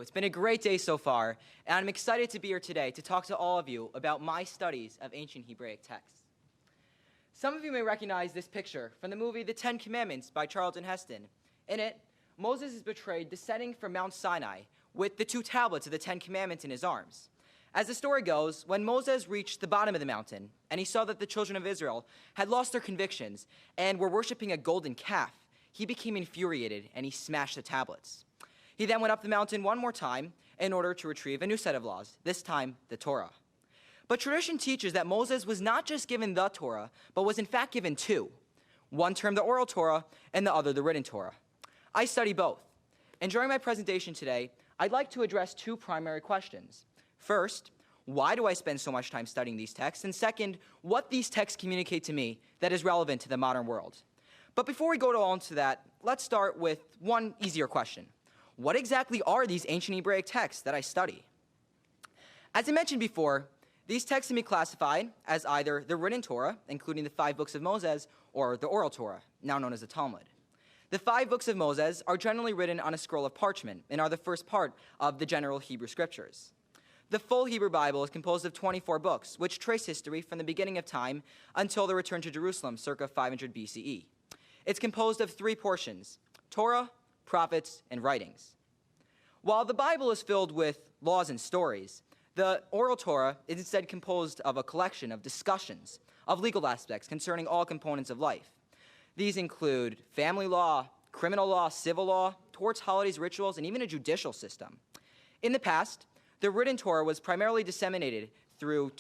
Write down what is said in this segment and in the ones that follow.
It's been a great day so far, and I'm excited to be here today to talk to all of you about my studies of ancient Hebraic texts. Some of you may recognize this picture from the movie The Ten Commandments by Charlton Heston. In it, Moses is portrayed descending from Mount Sinai with the 2 tablets of the Ten Commandments in his arms. As the story goes, when Moses reached the bottom of the mountain and he saw that the children of Israel had lost their convictions and were worshiping a golden calf, he became infuriated and he smashed the tablets. He then went up the mountain one more time in order to retrieve a new set of laws, this time the Torah. But tradition teaches that Moses was not just given the Torah, but was in fact given 2. One termed the oral Torah and the other the written Torah. I study both. And during my presentation today, I'd like to address 2 primary questions. First, why do I spend so much time studying these texts? And second, what these texts communicate to me that is relevant to the modern world. But before we go on to that, let's start with one easier question. What exactly are these ancient Hebraic texts that I study? As I mentioned before, these texts can be classified as either the written Torah, including the 5 books of Moses, or the oral Torah, now known as the Talmud. The 5 books of Moses are generally written on a scroll of parchment and are the first part of the general Hebrew scriptures. The full Hebrew Bible is composed of 24 books, which trace history from the beginning of time until the return to Jerusalem, circa 500 BCE. It's composed of 3 portions: Torah, prophets, and writings. While the Bible is filled with laws and stories, the oral Torah is instead composed of a collection of discussions of legal aspects concerning all components of life. These include family law, criminal law, civil law, torts, holidays, rituals, and even a judicial system. In the past, the written Torah was primarily disseminated through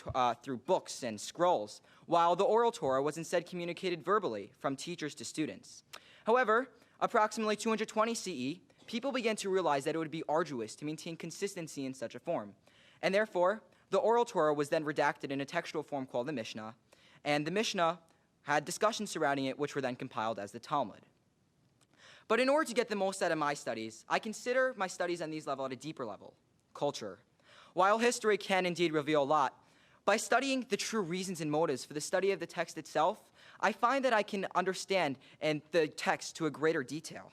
books and scrolls, while the oral Torah was instead communicated verbally from teachers to students. However, approximately 220 CE, people began to realize that it would be arduous to maintain consistency in such a form. And therefore, the oral Torah was then redacted in a textual form called the Mishnah, and the Mishnah had discussions surrounding it, which were then compiled as the Talmud. But in order to get the most out of my studies, I consider my studies on these levels at a deeper level: culture. While history can indeed reveal a lot, by studying the true reasons and motives for the study of the text itself, I find that I can understand the text to a greater detail.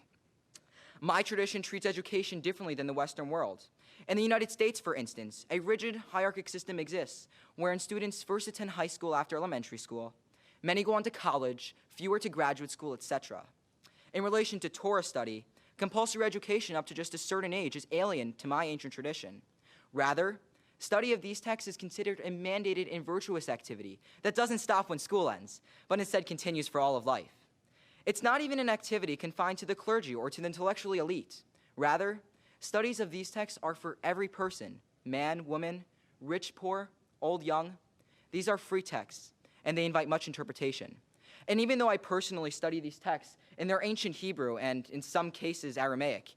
My tradition treats education differently than the Western world. In the United States, for instance, a rigid hierarchic system exists, wherein students first attend high school after elementary school, many go on to college, fewer to graduate school, etc. In relation to Torah study, compulsory education up to just a certain age is alien to my ancient tradition. Rather, study of these texts is considered a mandated and virtuous activity that doesn't stop when school ends, but instead continues for all of life. It's not even an activity confined to the clergy or to the intellectually elite. Rather, studies of these texts are for every person: man, woman, rich, poor, old, young. These are free texts, and they invite much interpretation. And even though I personally study these texts in their ancient Hebrew and, in some cases, Aramaic,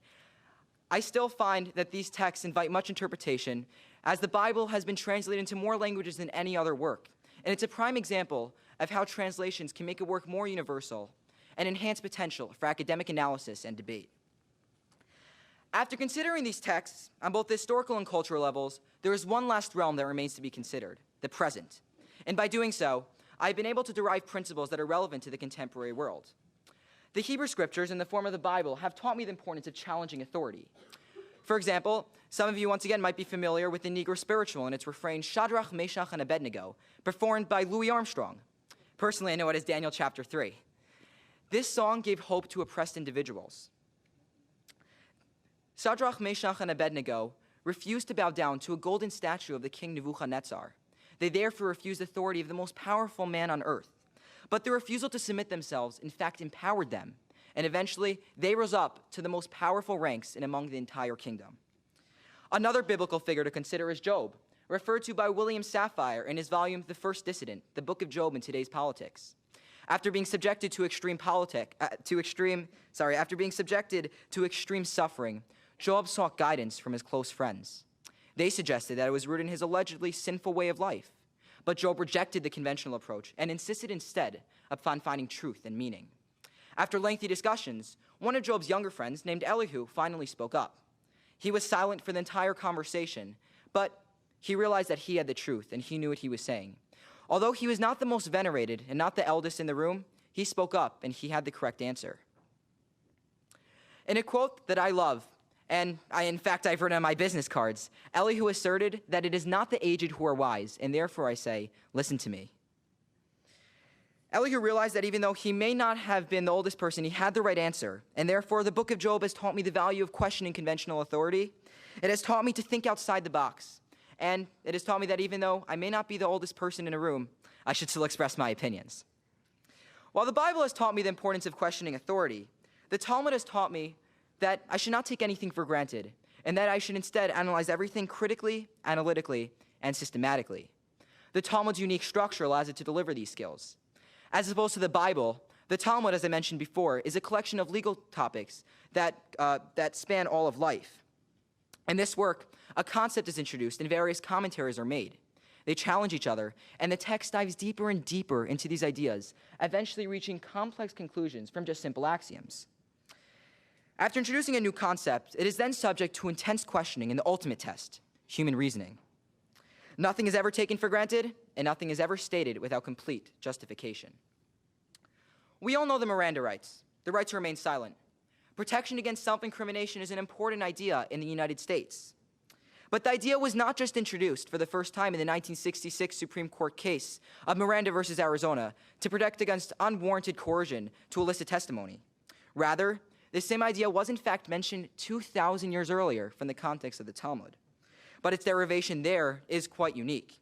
I still find that these texts invite much interpretation, as the Bible has been translated into more languages than any other work. And it's a prime example of how translations can make a work more universal and enhance potential for academic analysis and debate. After considering these texts on both the historical and cultural levels, there is one last realm that remains to be considered: the present. And by doing so, I've been able to derive principles that are relevant to the contemporary world. The Hebrew scriptures in the form of the Bible have taught me the importance of challenging authority. For example, some of you once again might be familiar with the Negro spiritual and its refrain, Shadrach, Meshach, and Abednego, performed by Louis Armstrong. Personally, I know it as Daniel chapter 3. This song gave hope to oppressed individuals. Shadrach, Meshach, and Abednego refused to bow down to a golden statue of the king Nebuchadnezzar. They therefore refused authority of the most powerful man on earth. But the refusal to submit themselves, in fact, empowered them, and eventually they rose up to the most powerful ranks in among the entire kingdom. Another biblical figure to consider is Job, referred to by William Safire in his volume The First Dissident, The Book of Job in Today's Politics. After being subjected to extreme suffering, Job sought guidance from his close friends. They suggested that it was rooted in his allegedly sinful way of life. But Job rejected the conventional approach and insisted instead upon finding truth and meaning. After lengthy discussions, one of Job's younger friends, named Elihu, finally spoke up. He was silent for the entire conversation, but he realized that he had the truth and he knew what he was saying. Although he was not the most venerated and not the eldest in the room, he spoke up and he had the correct answer. In a quote that I love and in fact, I've written on my business cards, Elihu asserted that it is not the aged who are wise, and therefore I say, listen to me. Elihu realized that even though he may not have been the oldest person, he had the right answer, and therefore the book of Job has taught me the value of questioning conventional authority. It has taught me to think outside the box, and it has taught me that even though I may not be the oldest person in a room, I should still express my opinions. While the Bible has taught me the importance of questioning authority, the Talmud has taught me that I should not take anything for granted, and that I should instead analyze everything critically, analytically, and systematically. The Talmud's unique structure allows it to deliver these skills. As opposed to the Bible, the Talmud, as I mentioned before, is a collection of legal topics that span all of life. In this work, a concept is introduced and various commentaries are made. They challenge each other, and the text dives deeper and deeper into these ideas, eventually reaching complex conclusions from just simple axioms. After introducing a new concept, it is then subject to intense questioning in the ultimate test, human reasoning. Nothing is ever taken for granted, and nothing is ever stated without complete justification. We all know the Miranda rights, the right to remain silent. Protection against self-incrimination is an important idea in the United States. But the idea was not just introduced for the first time in the 1966 Supreme Court case of Miranda versus Arizona to protect against unwarranted coercion to elicit testimony. Rather, this same idea was in fact mentioned 2,000 years earlier from the context of the Talmud. But its derivation there is quite unique.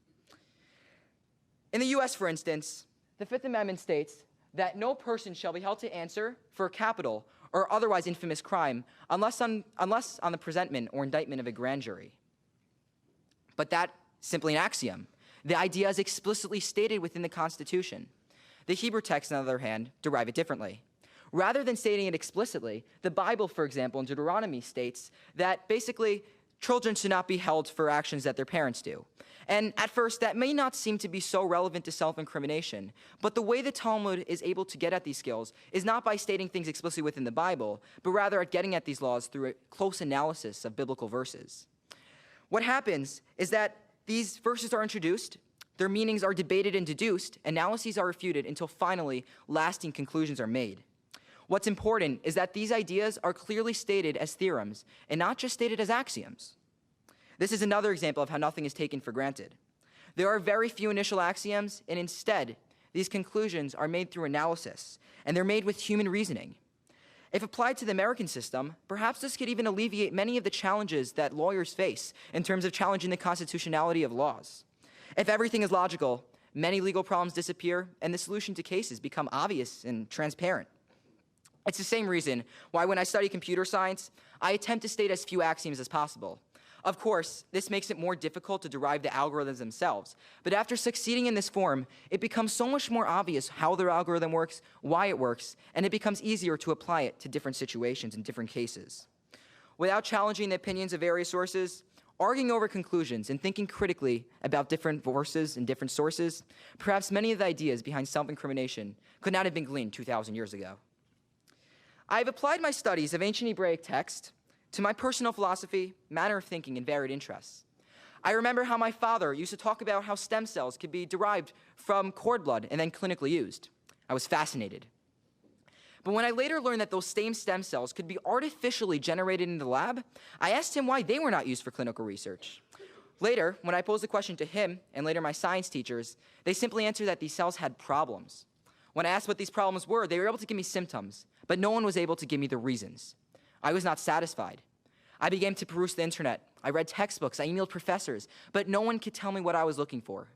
In the US, for instance, the Fifth Amendment states that no person shall be held to answer for a capital or otherwise infamous crime unless on the presentment or indictment of a grand jury. But that's simply an axiom. The idea is explicitly stated within the Constitution. The Hebrew text, on the other hand, derive it differently. Rather than stating it explicitly, the Bible, for example, in Deuteronomy states that basically children should not be held for actions that their parents do. And at first, that may not seem to be so relevant to self-incrimination, but the way the Talmud is able to get at these skills is not by stating things explicitly within the Bible, but rather at getting at these laws through a close analysis of biblical verses. What happens is that these verses are introduced, their meanings are debated and deduced, analyses are refuted until finally lasting conclusions are made. What's important is that these ideas are clearly stated as theorems and not just stated as axioms. This is another example of how nothing is taken for granted. There are very few initial axioms, and instead, these conclusions are made through analysis, and they're made with human reasoning. If applied to the American system, perhaps this could even alleviate many of the challenges that lawyers face in terms of challenging the constitutionality of laws. If everything is logical, many legal problems disappear, and the solution to cases become obvious and transparent. It's the same reason why when I study computer science, I attempt to state as few axioms as possible. Of course, this makes it more difficult to derive the algorithms themselves, but after succeeding in this form, it becomes so much more obvious how their algorithm works, why it works, and it becomes easier to apply it to different situations and different cases. Without challenging the opinions of various sources, arguing over conclusions, and thinking critically about different verses and different sources, perhaps many of the ideas behind self-incrimination could not have been gleaned 2,000 years ago. I have applied my studies of ancient Hebraic text to my personal philosophy, manner of thinking, and varied interests. I remember how my father used to talk about how stem cells could be derived from cord blood and then clinically used. I was fascinated. But when I later learned that those same stem cells could be artificially generated in the lab, I asked him why they were not used for clinical research. Later, when I posed the question to him and later my science teachers, they simply answered that these cells had problems. When I asked what these problems were, they were able to give me symptoms, but no one was able to give me the reasons. I was not satisfied. I began to peruse the internet. I read textbooks, I emailed professors, but no one could tell me what I was looking for.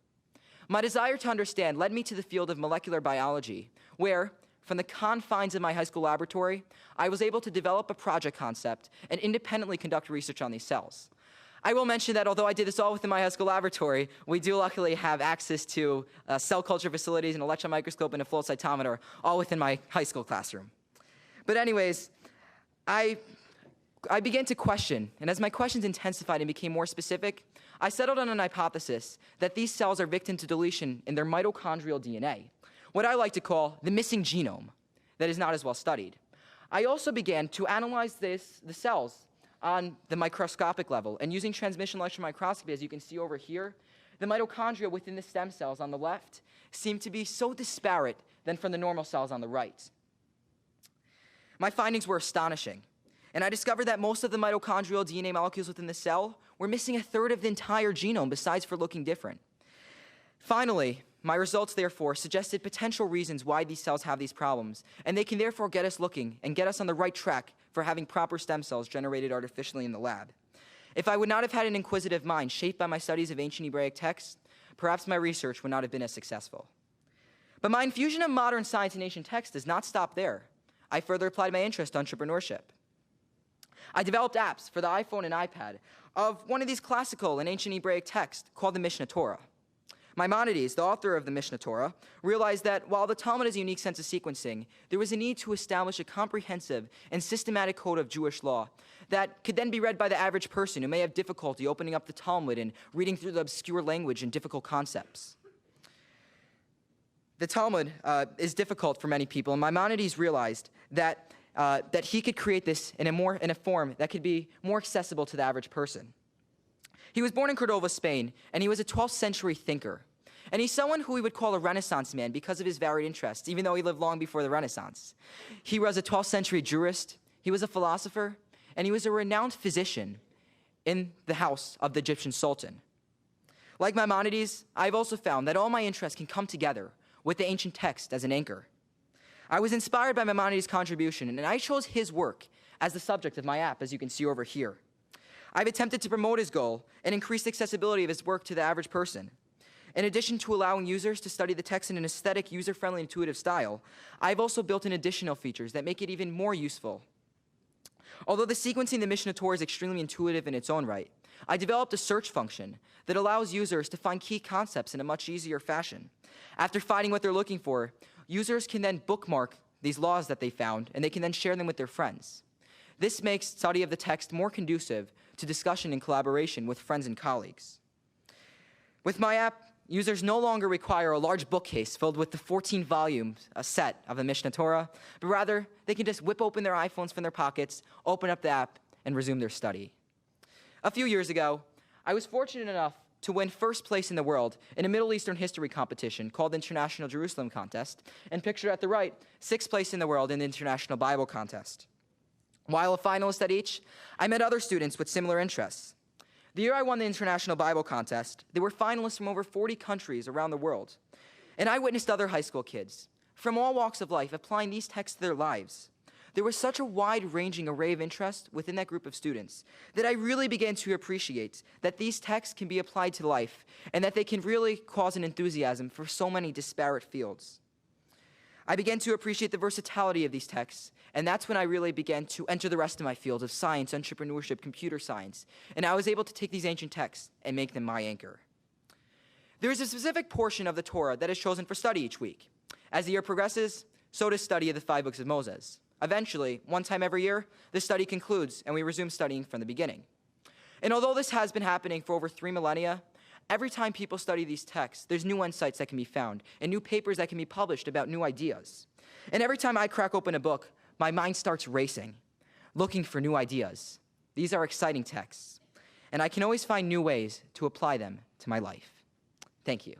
My desire to understand led me to the field of molecular biology, where, from the confines of my high school laboratory, I was able to develop a project concept and independently conduct research on these cells. I will mention that although I did this all within my high school laboratory, we do luckily have access to cell culture facilities, an electron microscope, and a flow cytometer, all within my high school classroom. But anyways, I began to question, and as my questions intensified and became more specific, I settled on an hypothesis that these cells are victim to deletion in their mitochondrial DNA, what I like to call the missing genome that is not as well studied. I also began to analyze the cells on the microscopic level, and using transmission electron microscopy, as you can see over here, the mitochondria within the stem cells on the left seem to be so disparate than from the normal cells on the right. My findings were astonishing. And I discovered that most of the mitochondrial DNA molecules within the cell were missing a third of the entire genome, besides for looking different. Finally, my results, therefore, suggested potential reasons why these cells have these problems, and they can therefore get us looking and get us on the right track for having proper stem cells generated artificially in the lab. If I would not have had an inquisitive mind shaped by my studies of ancient Hebraic texts, perhaps my research would not have been as successful. But my infusion of modern science in ancient texts does not stop there. I further applied my interest to entrepreneurship. I developed apps for the iPhone and iPad of one of these classical and ancient Hebraic texts called the Mishneh Torah. Maimonides, the author of the Mishneh Torah, realized that while the Talmud has a unique sense of sequencing, there was a need to establish a comprehensive and systematic code of Jewish law that could then be read by the average person who may have difficulty opening up the Talmud and reading through the obscure language and difficult concepts. The Talmud is difficult for many people, and Maimonides realized that he could create this in a form that could be more accessible to the average person. He was born in Cordova, Spain, and he was a 12th century thinker. And he's someone who we would call a Renaissance man because of his varied interests, even though he lived long before the Renaissance. He was a 12th century jurist, he was a philosopher, and he was a renowned physician in the house of the Egyptian Sultan. Like Maimonides, I've also found that all my interests can come together with the ancient text as an anchor. I was inspired by Maimonides' contribution, and I chose his work as the subject of my app, as you can see over here. I've attempted to promote his goal and increase the accessibility of his work to the average person. In addition to allowing users to study the text in an aesthetic, user-friendly, intuitive style, I've also built in additional features that make it even more useful. Although the sequencing of the Mishneh Torah is extremely intuitive in its own right, I developed a search function that allows users to find key concepts in a much easier fashion. After finding what they're looking for, users can then bookmark these laws that they found, and they can then share them with their friends. This makes study of the text more conducive to discussion and collaboration with friends and colleagues. With my app, users no longer require a large bookcase filled with the 14-volume set of the Mishneh Torah, but rather they can just whip open their iPhones from their pockets, open up the app, and resume their study. A few years ago, I was fortunate enough to win first place in the world in a Middle Eastern history competition called the International Jerusalem Contest, and pictured at the right, sixth place in the world in the International Bible Contest. While a finalist at each, I met other students with similar interests. The year I won the International Bible Contest, there were finalists from over 40 countries around the world. And I witnessed other high school kids from all walks of life applying these texts to their lives. There was such a wide-ranging array of interests within that group of students that I really began to appreciate that these texts can be applied to life and that they can really cause an enthusiasm for so many disparate fields. I began to appreciate the versatility of these texts, and that's when I really began to enter the rest of my fields of science, entrepreneurship, computer science, and I was able to take these ancient texts and make them my anchor. There is a specific portion of the Torah that is chosen for study each week. As the year progresses, so does study of the 5 books of Moses. Eventually, one time every year, this study concludes, and we resume studying from the beginning. And although this has been happening for over 3 millennia, every time people study these texts, there's new insights that can be found and new papers that can be published about new ideas. And every time I crack open a book, my mind starts racing, looking for new ideas. These are exciting texts, and I can always find new ways to apply them to my life. Thank you.